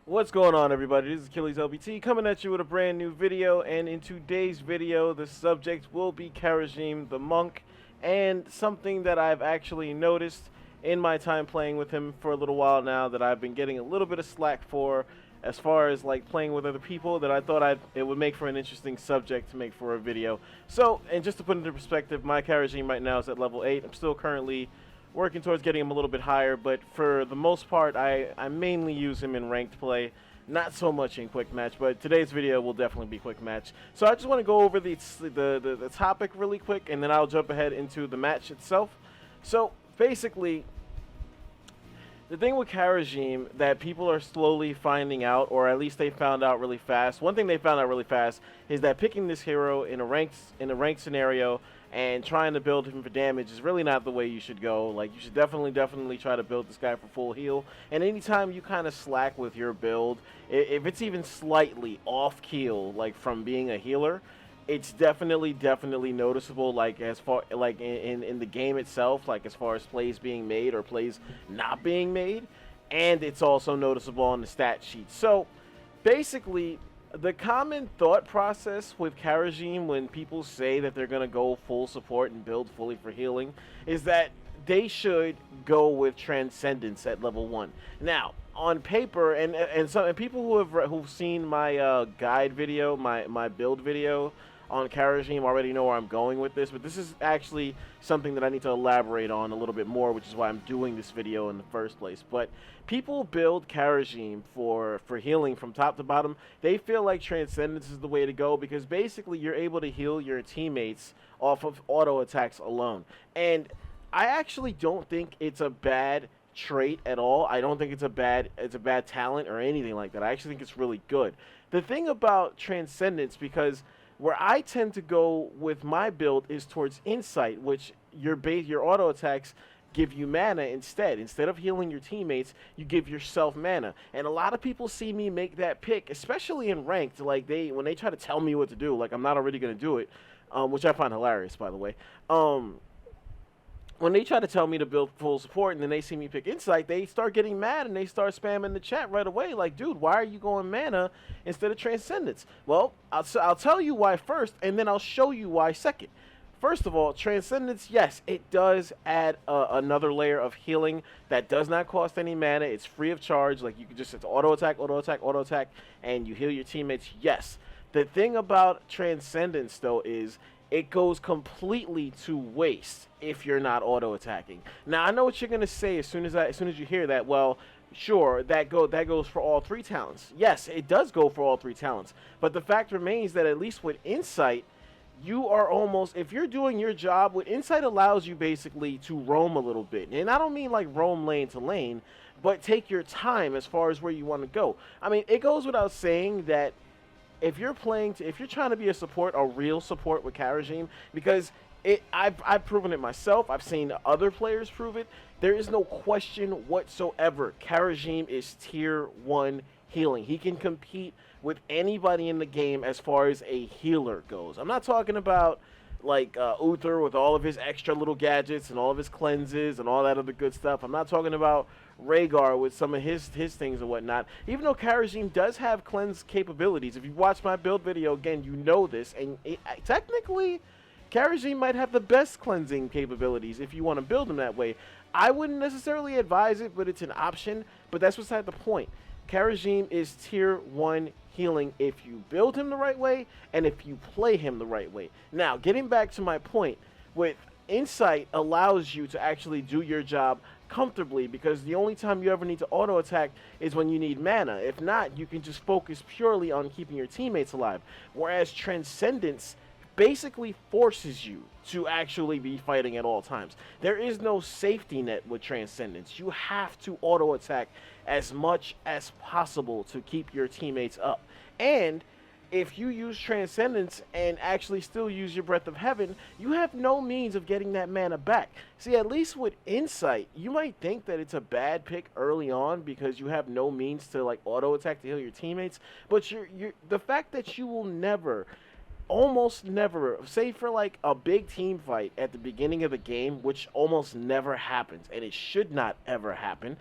What's going on, everybody? This is Achilles LBT coming at you with a brand new video, and in today's video the subject will be Kharazim the monk, and something that I've actually noticed in my time playing with him for a little while now that I've been getting a little bit of slack for, as far as like playing with other people, that I thought it would make for an interesting subject to make for a video. So, and just to put into perspective, my Kharazim right now is at level 8. I'm still currently working towards getting him a little bit higher, but for the most part, I mainly use him in ranked play, not so much in quick match, but today's video will definitely be quick match. So I just want to go over the topic really quick, and then I'll jump ahead into the match itself. So basically, the thing with Kharazim that people are slowly finding out, or at least they found out really fast, one thing they found out really fast is that picking this hero in a ranked scenario and trying to build him for damage is really not the way you should go. Like, you should definitely try to build this guy for full heal. And anytime you kind of slack with your build, if it's even slightly off keel, like from being a healer, it's definitely noticeable, like as far like in the game itself, like as far as plays being made or plays not being made, and it's also noticeable on the stat sheet. So basically, the common thought process with Kharazim when people say that they're gonna go full support and build fully for healing is that they should go with Transcendence at level 1. Now, on paper, and people who've seen my guide video, my build video on Kharazim already know where I'm going with this, but this is actually something that I need to elaborate on a little bit more, which is why I'm doing this video in the first place. But people build Kharazim for healing from top to bottom. They feel like Transcendence is the way to go because basically you're able to heal your teammates off of auto attacks alone. And I actually don't think it's a bad trait at all. I don't think it's a bad talent or anything like that. I actually think it's really good. The thing about Transcendence, because where I tend to go with my build is towards Insight, which your auto attacks give you mana instead. Instead of healing your teammates, you give yourself mana. And a lot of people see me make that pick, especially in ranked, like when they try to tell me what to do, like I'm not already going to do it, which I find hilarious, by the way. When they try to tell me to build full support and then they see me pick Insight, they start getting mad and they start spamming the chat right away. Like, dude, why are you going mana instead of Transcendence? Well, I'll tell you why first, and then I'll show you why second. First of all, Transcendence, yes, it does add another layer of healing that does not cost any mana. It's free of charge. Like, you can just, it's auto attack, and you heal your teammates. Yes. The thing about Transcendence, though, is it goes completely to waste if you're not auto attacking. Now I know what you're gonna say as soon as you hear that. Well, sure, that goes for all 3 talents. Yes, it does go for all 3 talents. But the fact remains that at least with Insight, you are almost, if you're doing your job, what Insight allows you basically to roam a little bit. And I don't mean like roam lane to lane, but take your time as far as where you want to go. I mean, it goes without saying that if you're trying to be a real support with Kharazim, because I've proven it myself, I've seen other players prove it, there is no question whatsoever. Kharazim is tier 1 healing. He can compete with anybody in the game as far as a healer goes. I'm not talking about like Uther with all of his extra little gadgets and all of his cleanses and all that other good stuff. I'm not talking about Rhaegar with some of his things and whatnot. Even though Kharazim does have cleanse capabilities, if you watch my build video again, you know this, and technically Kharazim might have the best cleansing capabilities if you want to build him that way. I wouldn't necessarily advise it, but it's an option. But that's beside the point. Kharazim is tier 1 healing if you build him the right way and if you play him the right way. Now, getting back to my point, with Insight allows you to actually do your job comfortably, because the only time you ever need to auto attack is when you need mana. If not, you can just focus purely on keeping your teammates alive. Whereas Transcendence basically forces you to actually be fighting at all times. There is no safety net with Transcendence. You have to auto attack as much as possible to keep your teammates up. And if you use Transcendence and actually still use your Breath of Heaven, you have no means of getting that mana back. See, at least with Insight, you might think that it's a bad pick early on because you have no means to like auto attack to heal your teammates, but the fact that you will never, almost never, say for like a big team fight at the beginning of the game, which almost never happens, and it should not ever happen,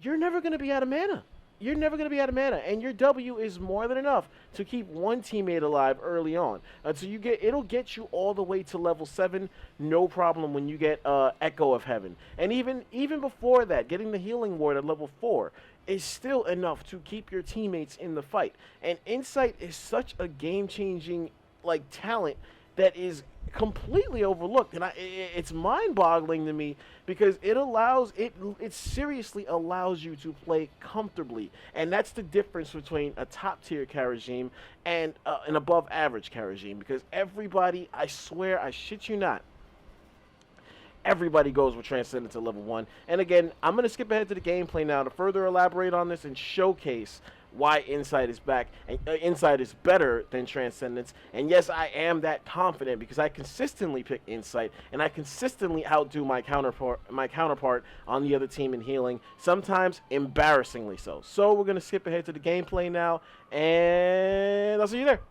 you're never going to be out of mana. you're never going to be out of mana, and your W is more than enough to keep one teammate alive early on. Until it'll get you all the way to level 7, no problem when you get Echo of Heaven. And even before that, getting the Healing Ward at level 4 is still enough to keep your teammates in the fight. And Insight is such a game-changing like talent that is completely overlooked, and it's mind-boggling to me because it seriously allows you to play comfortably, and that's the difference between a top-tier Kharazim and an above-average Kharazim, because everybody, I swear, I shit you not, everybody goes with Transcendence at level 1. And again, I'm going to skip ahead to the gameplay now to further elaborate on this and showcase why Insight is back, and Insight is better than Transcendence. And yes, I am that confident because I consistently pick Insight, and I consistently outdo my counterpart on the other team in healing, sometimes embarrassingly so. So we're going to skip ahead to the gameplay now, and I'll see you there.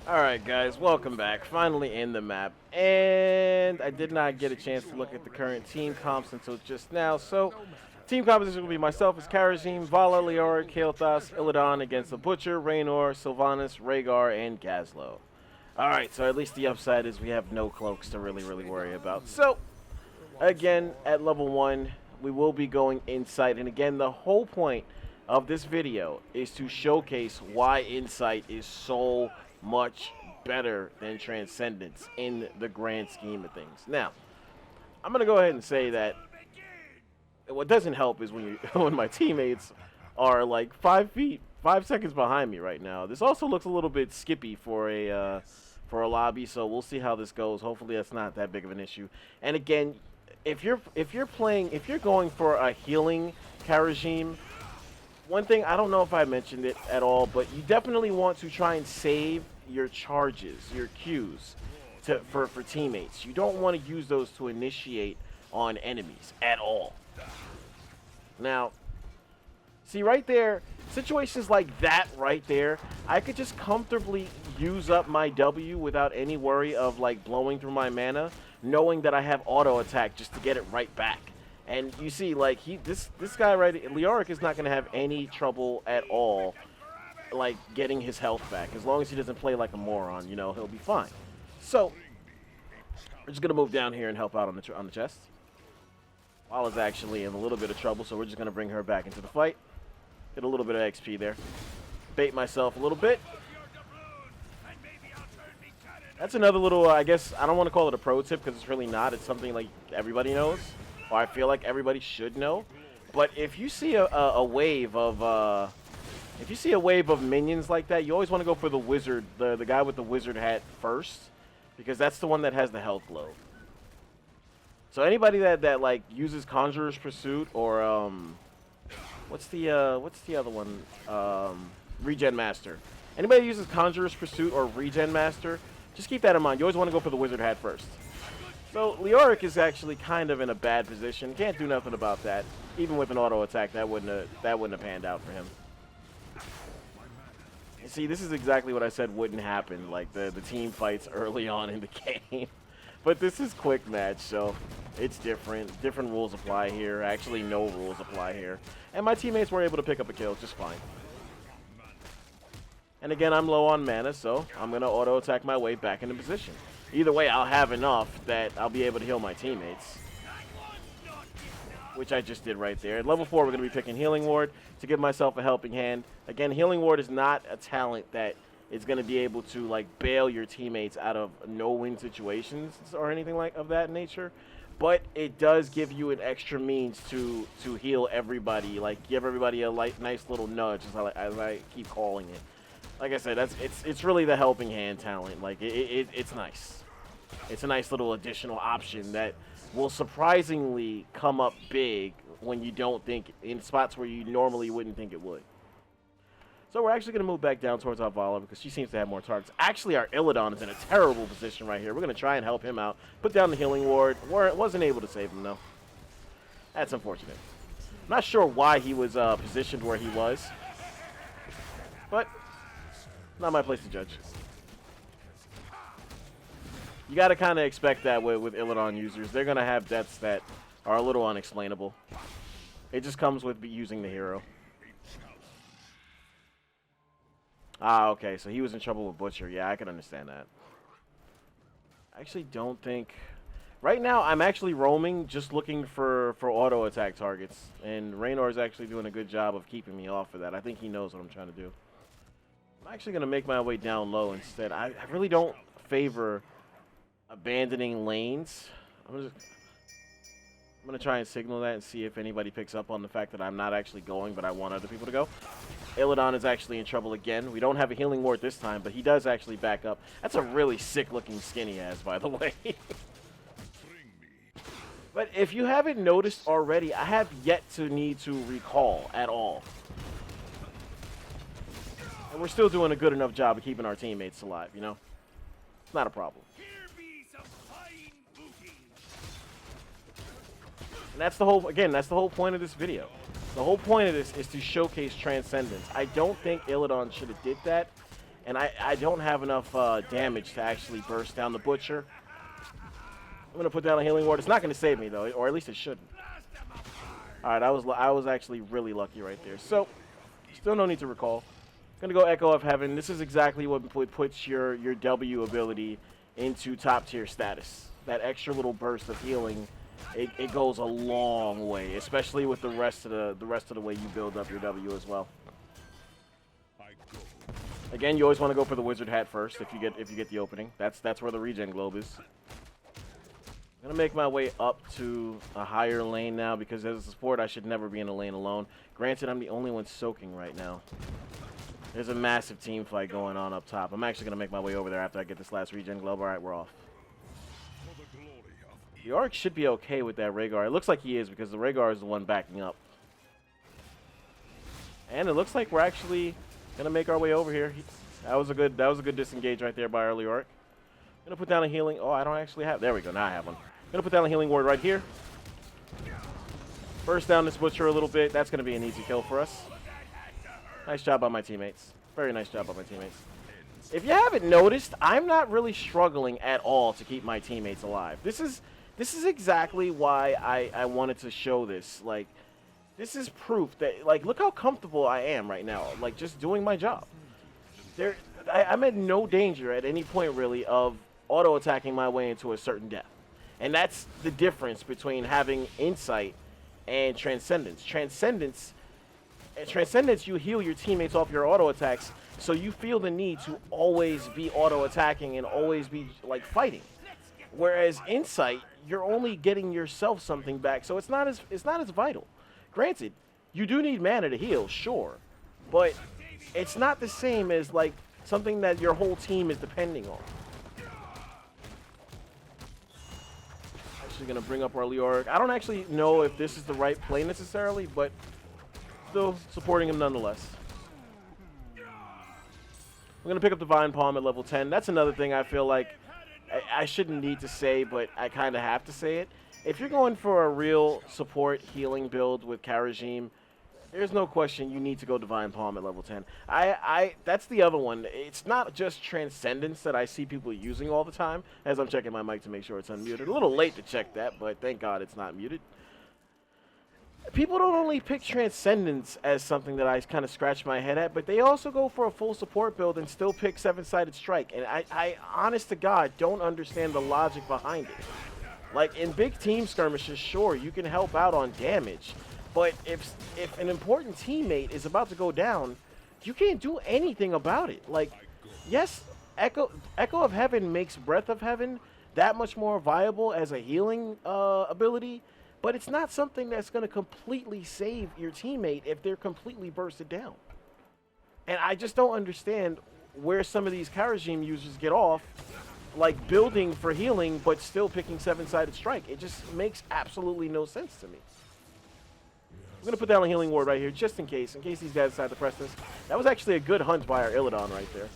Alright guys, welcome back. Finally in the map, and I did not get a chance to look at the current team comps until just now, so team composition will be myself as Kharazim, Vala, Leoric, Kael'thas, Illidan against the Butcher, Raynor, Sylvanas, Rhaegar, and Gazlowe. Alright, so at least the upside is we have no cloaks to really worry about. So, again, at level 1, we will be going Insight, and again, the whole point of this video is to showcase why Insight is so much better than Transcendence in the grand scheme of things. Now, I'm going to go ahead and say that what doesn't help is when my teammates are like 5 seconds behind me right now. This also looks a little bit skippy for a lobby, so we'll see how this goes. Hopefully that's not that big of an issue. And again, if you're going for a healing Kharazim, one thing, I don't know if I mentioned it at all, but you definitely want to try and save your charges, your Qs, for teammates. You don't want to use those to initiate on enemies at all. Now, see right there, situations like that right there, I could just comfortably use up my W without any worry of like blowing through my mana, knowing that I have auto attack just to get it right back. And you see, like this guy right, Leoric is not going to have any trouble at all, like getting his health back. As long as he doesn't play like a moron, you know, he'll be fine. So we're just going to move down here and help out on the chest. Vala's actually in a little bit of trouble, so we're just going to bring her back into the fight. Get a little bit of XP there. Bait myself a little bit. That's another little, I guess, I don't want to call it a pro tip because it's really not. It's something like everybody knows, or I feel like everybody should know. But if you see a wave of minions like that, you always want to go for the wizard, the guy with the wizard hat first, because that's the one that has the health globe. So anybody that like uses Conjurer's Pursuit or what's the other one? Regen Master. Anybody that uses Conjurer's Pursuit or Regen Master, just keep that in mind. You always want to go for the wizard hat first. So Leoric is actually kind of in a bad position. Can't do nothing about that. Even with an auto attack, that wouldn't have panned out for him. You see, this is exactly what I said wouldn't happen. Like the team fights early on in the game. But this is quick match, so it's different. Different rules apply here. Actually, no rules apply here. And my teammates were able to pick up a kill just fine. And again, I'm low on mana, so I'm going to auto-attack my way back into position. Either way, I'll have enough that I'll be able to heal my teammates, which I just did right there. At level 4, we're going to be picking Healing Ward to give myself a helping hand. Again, Healing Ward is not a talent that is going to be able to like bail your teammates out of no-win situations or anything like of that nature, but it does give you an extra means to heal everybody, like give everybody a nice little nudge, as I keep calling it. Like I said, it's really the helping hand talent. Like it's nice. It's a nice little additional option that will surprisingly come up big when you don't think, in spots where you normally wouldn't think it would. So we're actually going to move back down towards our Vala because she seems to have more targets. Actually, our Illidan is in a terrible position right here. We're going to try and help him out. Put down the Healing Ward. Wasn't able to save him, though. That's unfortunate. I'm not sure why he was positioned where he was, but not my place to judge. You got to kind of expect that with Illidan users. They're going to have deaths that are a little unexplainable. It just comes with using the hero. Ah, okay, so he was in trouble with Butcher. Yeah, I can understand that. I actually don't think... Right now, I'm actually roaming, just looking for auto attack targets. And Raynor's actually doing a good job of keeping me off of that. I think he knows what I'm trying to do. I'm actually going to make my way down low instead. I really don't favor abandoning lanes. I'm going to try and signal that and see if anybody picks up on the fact that I'm not actually going, but I want other people to go. Illidan is actually in trouble again. We don't have a healing ward this time, but he does actually back up. That's a really sick-looking skin he has, by the way. But if you haven't noticed already, I have yet to need to recall at all. And we're still doing a good enough job of keeping our teammates alive, you know? It's not a problem. And that's the whole, again, that's the whole point of this video. The whole point of this is to showcase Transcendence. I don't think Illidan should have did that. And I don't have enough damage to actually burst down the Butcher. I'm going to put down a healing ward. It's not going to save me, though, or at least it shouldn't. All right, I was actually really lucky right there. So, still no need to recall. Going to go Echo of Heaven. This is exactly what puts your W ability into top-tier status. That extra little burst of healing, it goes a long way, especially with the rest of the way you build up your W as well. Again, you always want to go for the wizard hat first if you get the opening. That's where the regen globe is. I'm going to make my way up to a higher lane now because as a support, I should never be in a lane alone. Granted, I'm the only one soaking right now. There's a massive team fight going on up top. I'm actually going to make my way over there after I get this last regen globe. All right, we're off. The Arc should be okay with that Rhaegar. It looks like he is because the Rhaegar is the one backing up. And it looks like we're actually going to make our way over here. That was a good disengage right there by early Arc. Gonna put down a healing. Oh, I don't actually have. There we go. Now I have one. Gonna put down a healing ward right here. Burst down this Butcher a little bit. That's gonna be an easy kill for us. Nice job by my teammates. Very nice job by my teammates. If you haven't noticed, I'm not really struggling at all to keep my teammates alive. This is exactly why I wanted to show this. Like, this is proof that, like, look how comfortable I am right now. Like, just doing my job. I'm in no danger at any point, really, of auto-attacking my way into a certain death. And that's the difference between having Insight and Transcendence. Transcendence, you heal your teammates off your auto-attacks, so you feel the need to always be auto-attacking and always be, like, fighting. Whereas Insight, you're only getting yourself something back, so it's not as vital. Granted, you do need mana to heal, sure, but it's not the same as, like, something that your whole team is depending on. Actually going to bring up our Leoric. I don't actually know if this is the right play necessarily, but still supporting him nonetheless. We're going to pick up Divine Palm at level 10. That's another thing I feel like I shouldn't need to say, but I kind of have to say it. If you're going for a real support healing build with Kharazim, there's no question you need to go Divine Palm at level 10. That's the other one. It's not just Transcendence that I see people using all the time, as I'm checking my mic to make sure it's unmuted. A little late to check that, but thank God it's not muted. People don't only pick Transcendence as something that I kind of scratch my head at, but they also go for a full support build and still pick Seven-Sided Strike. And I honest to God, don't understand the logic behind it. Like, in big team skirmishes, sure, you can help out on damage. But if an important teammate is about to go down, you can't do anything about it. Like, yes, Echo of Heaven makes Breath of Heaven that much more viable as a healing ability, but it's not something that's going to completely save your teammate if they're completely bursted down. And I just don't understand where some of these Kharazim users get off, like building for healing, but still picking Seven-Sided Strike. It just makes absolutely no sense to me. I'm going to put down a healing ward right here, just in case these guys decide to press this. That was actually a good hunt by our Illidan right there.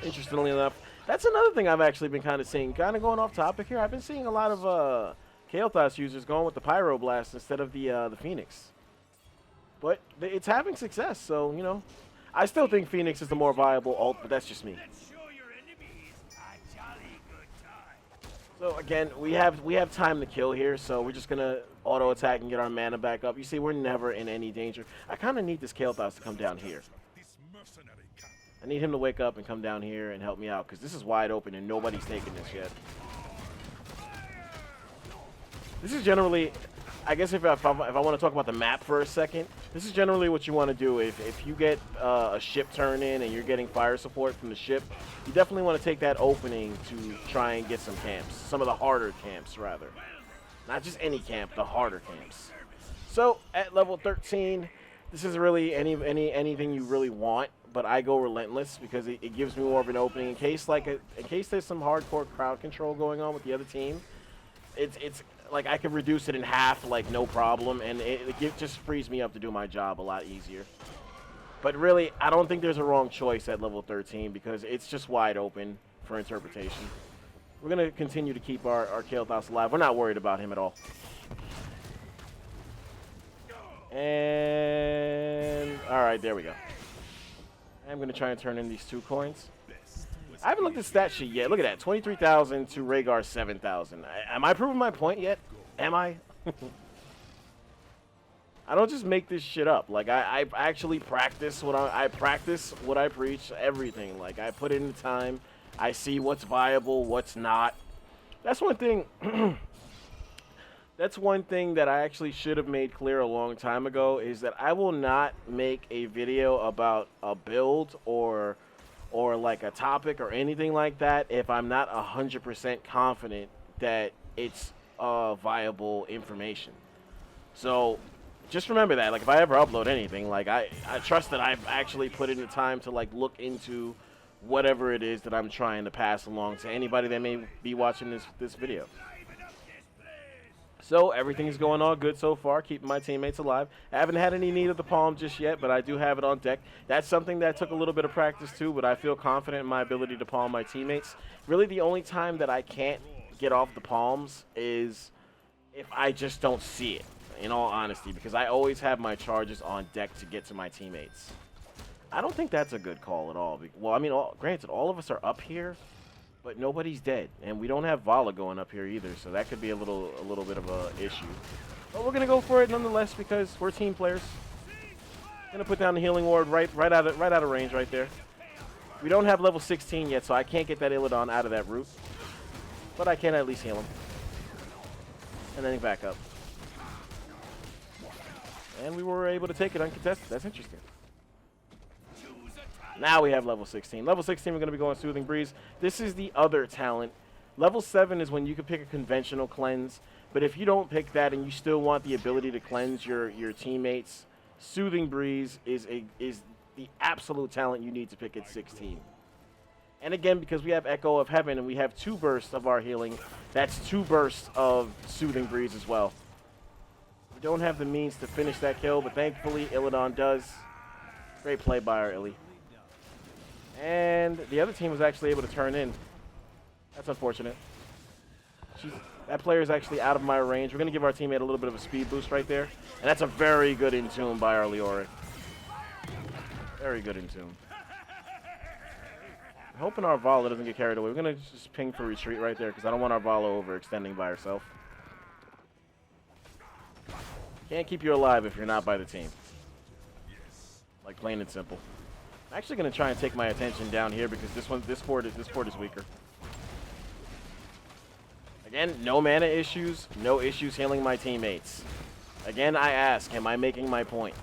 Interestingly enough, that's another thing I've actually been kind of seeing. Kind of going off topic here, I've been seeing a lot of Kael'thas users going with the Pyroblast instead of the Phoenix. But it's having success, so, you know. I still think Phoenix is the more viable ult, but that's just me. So again, we have time to kill here, so we're just gonna auto attack and get our mana back up. You see, we're never in any danger. I kind of need this Kael'thas to come down here. I need him to wake up and come down here and help me out, because this is wide open and nobody's taking this yet. This is generally, I guess if I want to talk about the map for a second, this is generally what you want to do. If you get a ship turn in and you're getting fire support from the ship, you definitely want to take that opening to try and get some camps. Some of the harder camps, rather. Not just any camp, the harder camps. So, at level 13, this is really anything you really want, but I go relentless because it gives me more of an opening in case there's some hardcore crowd control going on with the other team. It's like I could reduce it in half, like no problem, and it just frees me up to do my job a lot easier. But really, I don't think there's a wrong choice at level 13 because it's just wide open for interpretation. We're gonna continue to keep our Kael'thas alive. We're not worried about him at all. And all right, there we go. I'm gonna try and turn in these 2 coins. I haven't looked at stat sheet yet. Look at that, 23,000 to Rhaegar 7,000. Am I proving my point yet? Am I? I don't just make this shit up. Like I actually practice what I practice what I preach. Everything. Like I put in the time. I see what's viable, what's not. That's one thing. That's one thing that I actually should have made clear a long time ago is that I will not make a video about a build or like a topic or anything like that if I'm not 100% confident that it's viable information. So just remember that. Like if I ever upload anything, like I trust that I've actually put in the time to like look into whatever it is that I'm trying to pass along to anybody that may be watching this video. So everything's going all good so far, keeping my teammates alive. I haven't had any need of the palm just yet, but I do have it on deck. That's something that took a little bit of practice too, but I feel confident in my ability to palm my teammates. Really the only time that I can't get off the palms is if I just don't see it, in all honesty, because I always have my charges on deck to get to my teammates. I don't think that's a good call at all. Well, I mean, granted, all of us are up here, but nobody's dead, and we don't have Vala going up here either, so that could be a little bit of a issue. But we're gonna go for it nonetheless because we're team players. Gonna put down the healing ward right out of range right there. We don't have level 16 yet, so I can't get that Illidan out of that route, but I can at least heal him, and then back up. And we were able to take it uncontested. That's interesting. Now we have level 16. Level 16, we're going to be going Soothing Breeze. This is the other talent. Level 7 is when you can pick a conventional cleanse. But if you don't pick that and you still want the ability to cleanse your teammates, Soothing Breeze is the absolute talent you need to pick at 16. And again, because we have Echo of Heaven and we have 2 bursts of our healing, that's 2 bursts of Soothing Breeze as well. We don't have the means to finish that kill, but thankfully Illidan does. Great play by our Illy. And the other team was actually able to turn in. That's unfortunate. That player is actually out of my range. We're going to give our teammate a little bit of a speed boost right there. And that's a very good in-tune by our Leoric. Very good in-tune. I'm hoping our Vala doesn't get carried away. We're going to just ping for retreat right there because I don't want our Vala overextending by herself. Can't keep you alive if you're not by the team. Like plain and simple. I'm actually going to try and take my attention down here because this fort is weaker. Again, no mana issues, no issues healing my teammates. Again, I ask, am I making my point?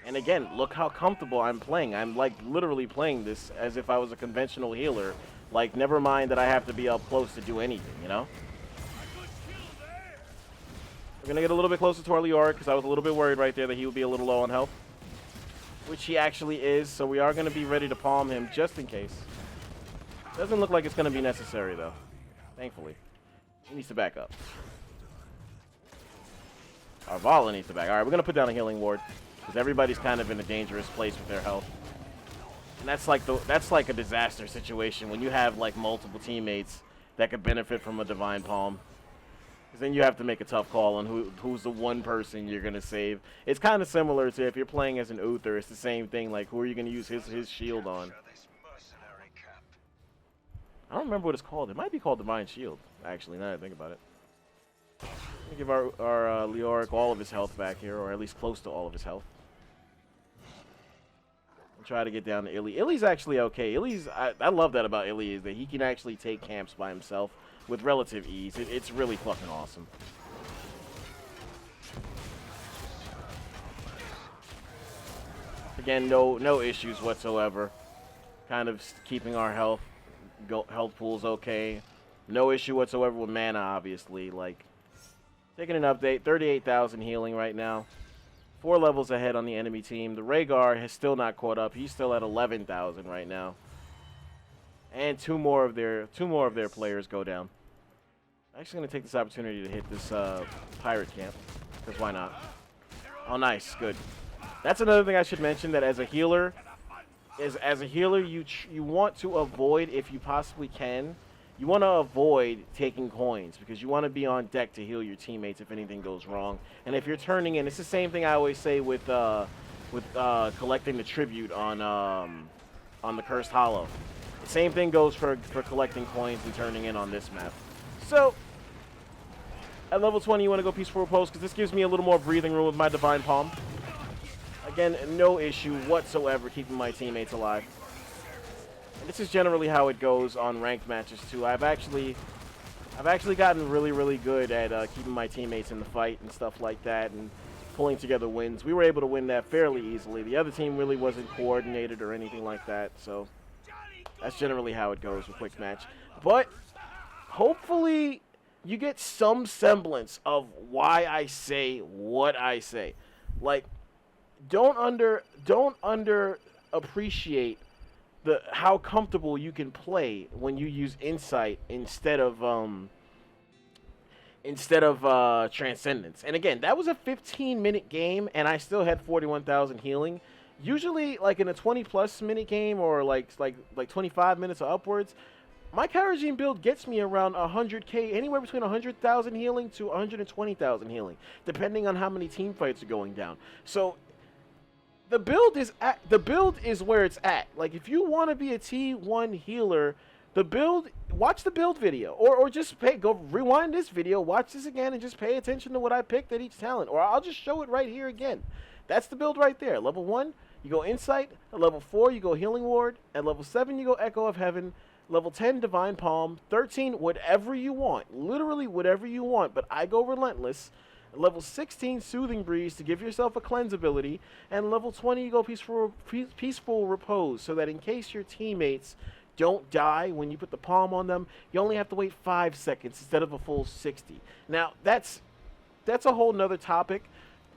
And again, look how comfortable I'm playing. I'm like literally playing this as if I was a conventional healer. Like, never mind that I have to be up close to do anything, you know? We're going to get a little bit closer to our Leoric because I was a little bit worried right there that he would be a little low on health. Which he actually is, so we are going to be ready to palm him just in case. Doesn't look like it's going to be necessary, though. Thankfully. He needs to back up. Our Vala needs to back. All right, we're going to put down a healing ward because everybody's kind of in a dangerous place with their health. And that's like a disaster situation when you have like multiple teammates that could benefit from a Divine Palm. Because then you have to make a tough call on who's the one person you're going to save. It's kind of similar to if you're playing as an Uther. It's the same thing. Like, who are you going to use his shield on? I don't remember what it's called. It might be called Divine Shield, actually, now that I think about it. Let me give our Leoric all of his health back here, or at least close to all of his health. And try to get down to Illy. Illy's actually okay. Illy's, I love that about Illy, is that he can actually take camps by himself with relative ease. It's really fucking awesome. Again, no issues whatsoever. Kind of keeping our health pools okay. No issue whatsoever with mana, obviously. Like, taking an update, 38,000 healing right now. 4 levels ahead on the enemy team. The Rhaegar has still not caught up. He's still at 11,000 right now. And two more of their players go down. I'm actually going to take this opportunity to hit this pirate camp, because why not? Oh, nice, good. That's another thing I should mention, that as a healer, you want to avoid, if you possibly can, you want to avoid taking coins, because you want to be on deck to heal your teammates if anything goes wrong. And if you're turning in, it's the same thing I always say with collecting the tribute on the Cursed Hollow. The same thing goes for collecting coins and turning in on this map. So, at level 20, you want to go Peaceful Repose, because this gives me a little more breathing room with my Divine Palm. Again, no issue whatsoever keeping my teammates alive. And this is generally how it goes on ranked matches too. I've actually gotten really good at keeping my teammates in the fight and stuff like that, and pulling together wins. We were able to win that fairly easily. The other team really wasn't coordinated or anything like that, so that's generally how it goes with quick match. But hopefully you get some semblance of why I say what I say. Like, don't underappreciate how comfortable you can play when you use Insight instead of Transcendence. And again, that was a 15-minute game, and I still had 41,000 healing. Usually, like in a 20+ minute game, or like 25 minutes or upwards, my Kharazim build gets me around 100k, anywhere between 100,000 healing to 120,000 healing, depending on how many team fights are going down. So the build is where it's at. Like, if you want to be a T1 healer, watch the build video, or just go rewind this video, watch this again, and just pay attention to what I picked at each talent, or I'll just show it right here again. That's the build right there. Level 1, you go Insight. At level 4, you go Healing Ward. At level 7, you go Echo of Heaven. Level 10, Divine Palm. 13, whatever you want. Literally whatever you want, but I go Relentless. Level 16, Soothing Breeze to give yourself a cleanse ability. And level 20, you go Peaceful Repose, so that in case your teammates don't die when you put the palm on them, you only have to wait 5 seconds instead of a full 60. Now, that's a whole nother topic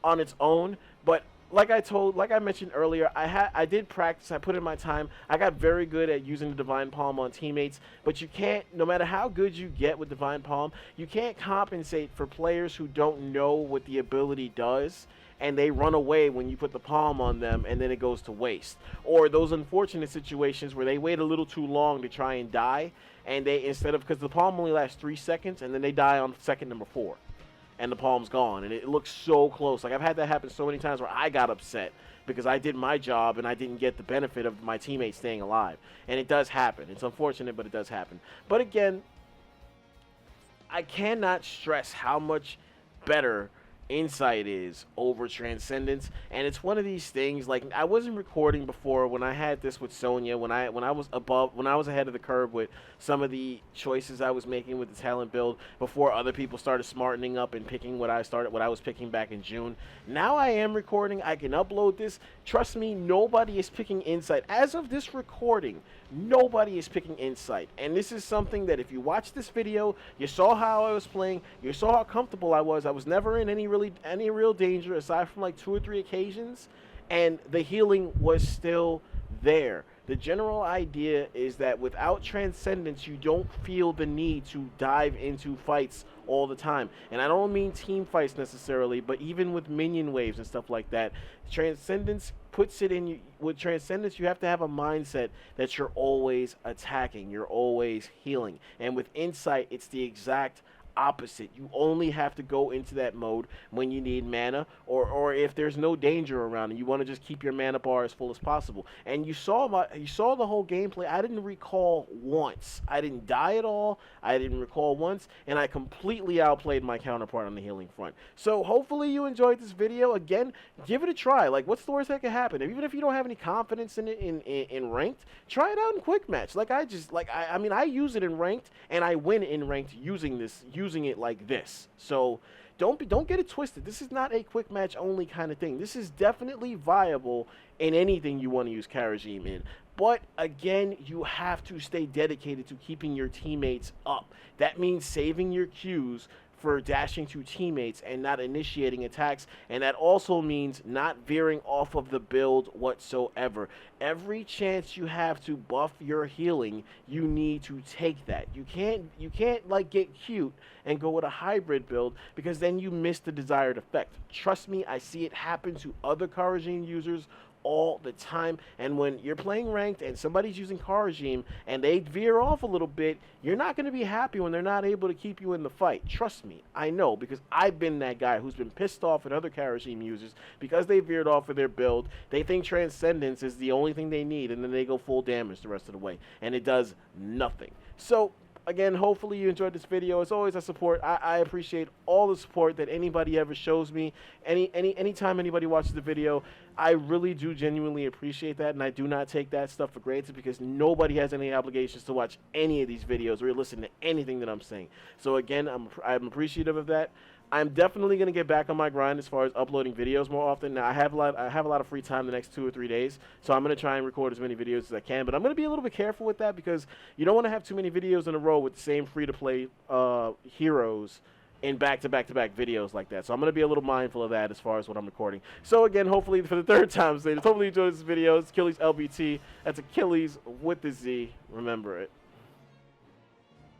on its own, but like I mentioned earlier, I did practice, I put in my time. I got very good at using the Divine Palm on teammates, but you can't, no matter how good you get with Divine Palm, you can't compensate for players who don't know what the ability does, and they run away when you put the palm on them, and then it goes to waste. Or those unfortunate situations where they wait a little too long to try and die, and because the palm only lasts 3 seconds, and then they die on second number 4. And the palm's gone, and it looks so close. Like, I've had that happen so many times where I got upset because I did my job and I didn't get the benefit of my teammates staying alive. And it does happen. It's unfortunate, but it does happen. But again, I cannot stress how much better Insight is over Transcendence, and it's one of these things. Like, I wasn't recording before when I had this with Sonya, when I was ahead of the curve with some of the choices I was making with the talent build before other people started smartening up and picking what I was picking back in June. Now I am recording, I can upload this. Trust me, nobody is picking Insight. As of this recording, nobody is picking Insight. And this is something that if you watch this video, you saw how I was playing, you saw how comfortable I was. I was never in any real danger aside from like 2 or 3 occasions, and the healing was still there. The general idea is that without Transcendence, you don't feel the need to dive into fights all the time. And I don't mean team fights necessarily, but even with minion waves and stuff like that, Transcendence puts it in you. With Transcendence, you have to have a mindset that you're always attacking, you're always healing. And with Insight, it's the exact opposite. You only have to go into that mode when you need mana, or if there's no danger around and you want to just keep your mana bar as full as possible. And you saw the whole gameplay. I didn't recall once. I didn't die at all. I didn't recall once, and I completely outplayed my counterpart on the healing front. So hopefully you enjoyed this video. Again, give it a try. Like, what's the worst that could happen? Even if you don't have any confidence in it in ranked, try it out in quick match. Like I mean, I use it in ranked, and I win in ranked using it like this. So don't get it twisted. This is not a quick match only kind of thing. This is definitely viable in anything you want to use Kharazim in. But again, you have to stay dedicated to keeping your teammates up. That means saving your Qs for dashing to teammates and not initiating attacks, and that also means not veering off of the build whatsoever. Every chance you have to buff your healing, you need to take that. You can't like get cute and go with a hybrid build, because then you miss the desired effect. Trust me, I see it happen to other Kharazim users all the time. And when you're playing ranked and somebody's using Kharazim and they veer off a little bit, you're not going to be happy when they're not able to keep you in the fight. Trust me, I know, because I've been that guy who's been pissed off at other Kharazim users because they veered off of their build. They think Transcendence is the only thing they need, and then they go full damage the rest of the way, and it does nothing. So again, hopefully you enjoyed this video. As always, I appreciate all the support that anybody ever shows me. Anytime anybody watches the video, I really do genuinely appreciate that, and I do not take that stuff for granted, because nobody has any obligations to watch any of these videos or listen to anything that I'm saying. So again, I'm appreciative of that. I'm definitely going to get back on my grind as far as uploading videos more often. Now, I have a lot of free time the next 2 or 3 days, so I'm going to try and record as many videos as I can. But I'm going to be a little bit careful with that, because you don't want to have too many videos in a row with the same free-to-play heroes in back-to-back-to-back videos like that. So I'm going to be a little mindful of that as far as what I'm recording. So again, hopefully for the third time today, hopefully you enjoyed this video. It's Achilles LBT. That's Achilles with the Z. Remember it.